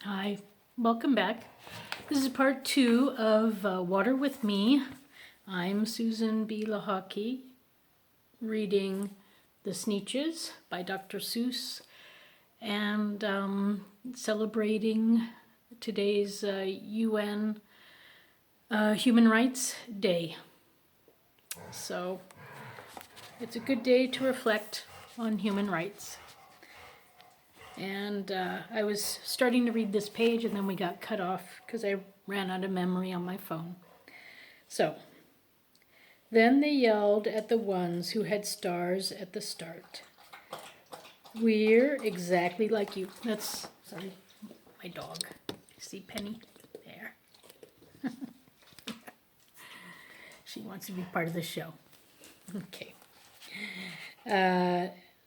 Hi, welcome back. This is part 2 of Water with Me. I'm Susan B Lochocki, reading The Sneetches by Dr Seuss and celebrating today's UN Human Rights Day. So it's a good day to reflect on human rights. And I was starting to read this page and then we got cut off because I ran out of memory on my phone. So, then they yelled at the ones who had stars at the start. We're exactly like you. That's, sorry, my dog. See Penny? There. She wants to be part of the show. Okay.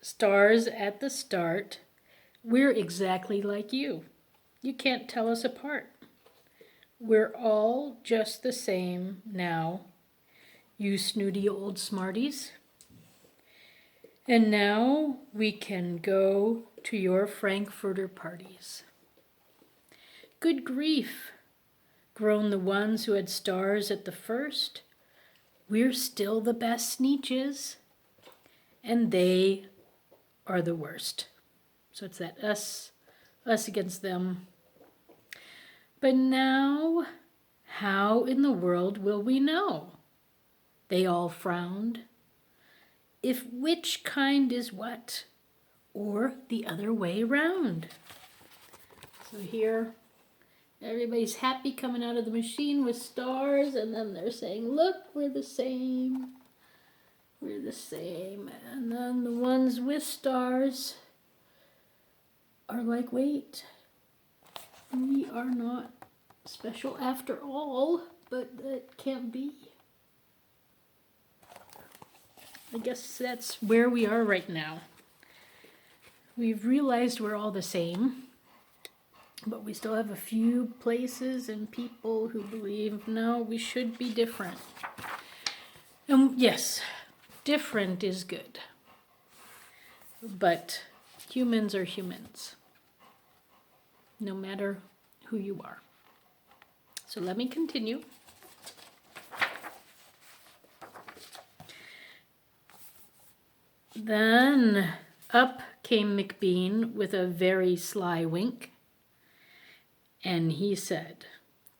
Stars at the start. We're exactly like you. You can't tell us apart. We're all just the same now, you snooty old smarties. And now we can go to your Frankfurter parties. Good grief, groaned the ones who had stars at the first. We're still the best Sneetches, and they are the worst. So it's that us against them. But now, how in the world will we know? They all frowned. If which kind is what, or the other way round. So here, everybody's happy coming out of the machine with stars, and then they're saying, look, we're the same. We're the same. And then the ones with stars are like, wait, we are not special after all, but that can't be. I guess that's where we are right now. We've realized we're all the same, but we still have a few places and people who believe, no, we should be different. And yes, different is good, but humans are humans, no matter who you are. So let me continue. Then up came McBean with a very sly wink, and he said,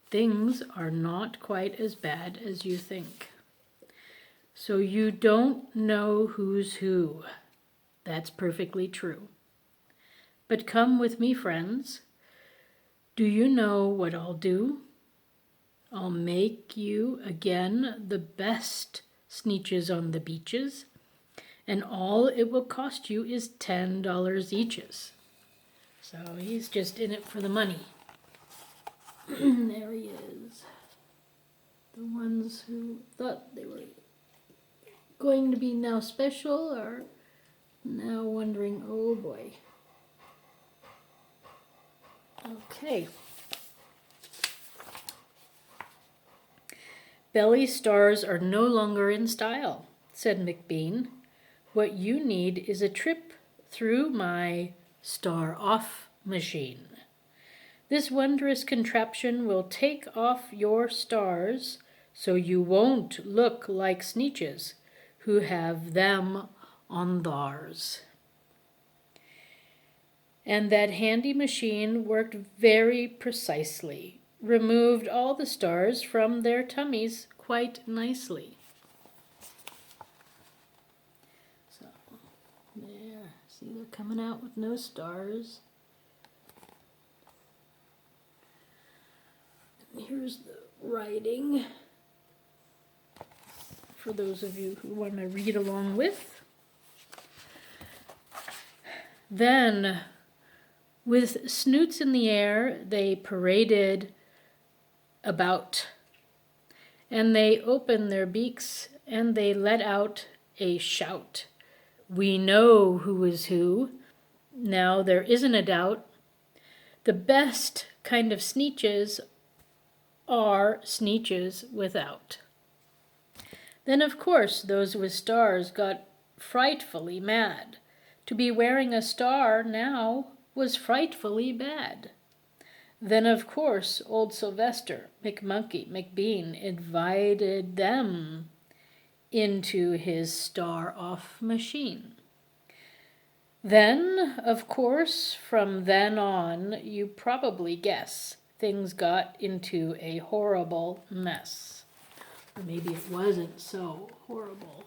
things are not quite as bad as you think. So you don't know who's who. That's perfectly true. But come with me, friends. Do you know what I'll do? I'll make you again the best Sneetches on the beaches, and all it will cost you is $10 eaches. So he's just in it for the money. There he is. The ones who thought they were going to be now special are now wondering, oh boy. Okay. Belly stars are no longer in style, said McBean. What you need is a trip through my star-off machine. This wondrous contraption will take off your stars so you won't look like Sneetches who have them on theirs. And that handy machine worked very precisely, removed all the stars from their tummies quite nicely. So, there, see, they're coming out with no stars. Here's the writing for those of you who want to read along with. Then, with snoots in the air, they paraded about, and they opened their beaks, and they let out a shout. We know who is who. Now there isn't a doubt. The best kind of Sneetches are Sneetches without. Then, of course, those with stars got frightfully mad. To be wearing a star now was frightfully bad. Then, of course, old Sylvester McMonkey McBean invited them into his star-off machine. Then, of course, from then on, you probably guess, things got into a horrible mess. Or maybe it wasn't so horrible.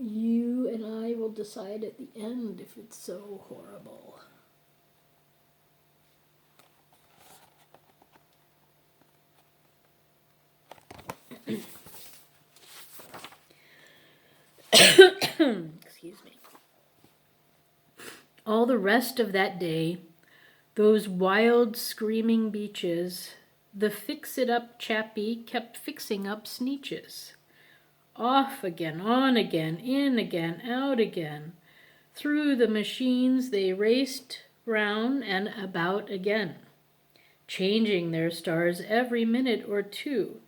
You and I will decide at the end if it's so horrible. Excuse me. All the rest of that day, those wild screaming beaches, the fix-it-up chappie kept fixing up Sneetches. Off again, on again, in again, out again. Through the machines they raced round and about again, changing their stars every minute or two.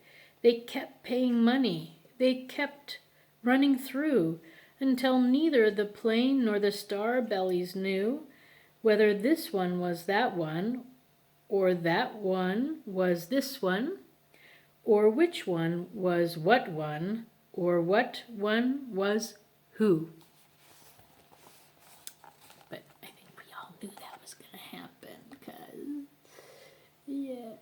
They kept paying money. They kept running through until neither the plane nor the star bellies knew whether this one was that one, or that one was this one, or which one was what one, or what one was who. But I think we all knew that was going to happen, because, yeah.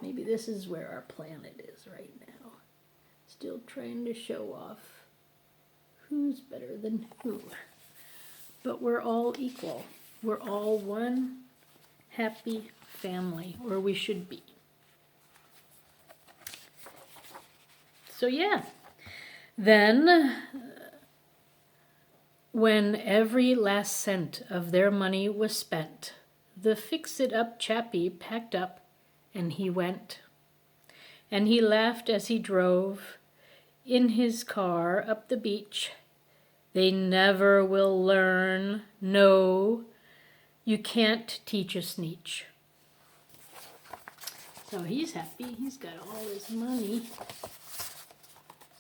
Maybe this is where our planet is right now. Still trying to show off who's better than who. But we're all equal. We're all one happy family, or we should be. So yeah, then when every last cent of their money was spent, the fix-it-up chappie packed up and he went. And he laughed as he drove in his car up the beach. They never will learn. No, you can't teach a Sneetch. So he's happy. He's got all his money.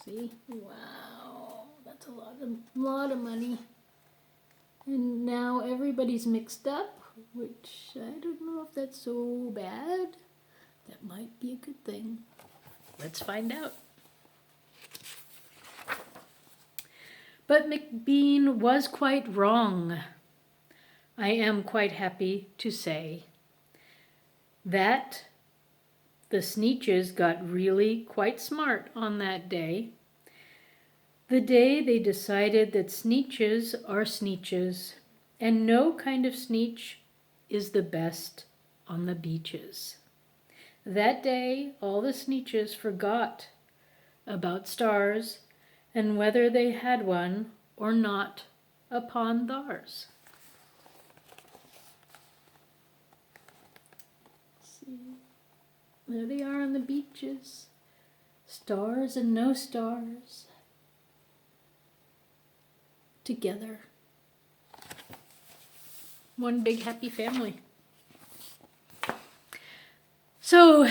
See? Wow, that's a lot of money. And now everybody's mixed up, which I don't know if that's so bad. That might be a good thing. Let's find out. But McBean was quite wrong. I am quite happy to say that the Sneetches got really quite smart on that day. The day they decided that Sneetches are Sneetches, and no kind of Sneetch is the best on the beaches. That day, all the Sneetches forgot about stars and whether they had one or not upon theirs. See, there they are on the beaches, stars and no stars, together. One big happy family. So,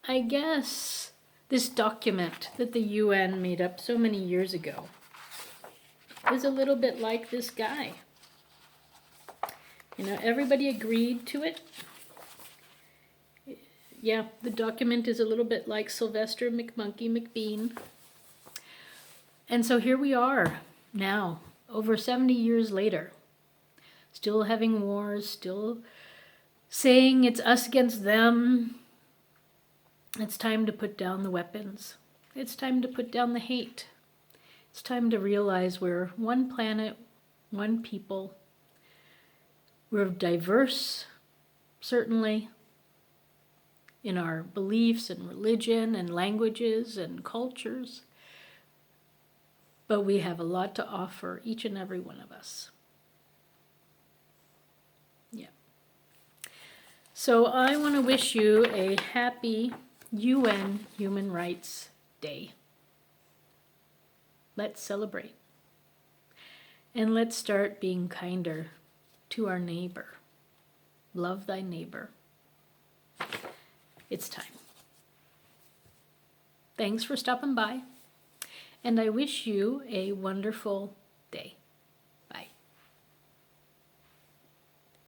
I guess this document that the UN made up so many years ago is a little bit like this guy. You know, everybody agreed to it. Yeah, the document is a little bit like Sylvester McMonkey McBean. And so here we are now, over 70 years later, still having wars, still saying it's us against them. It's time to put down the weapons. It's time to put down the hate. It's time to realize we're one planet, one people. We're diverse, certainly, in our beliefs and religion and languages and cultures. But we have a lot to offer, each and every one of us. Yeah. So I want to wish you a happy UN Human Rights Day. Let's celebrate. And let's start being kinder to our neighbor. Love thy neighbor. It's time. Thanks for stopping by. And I wish you a wonderful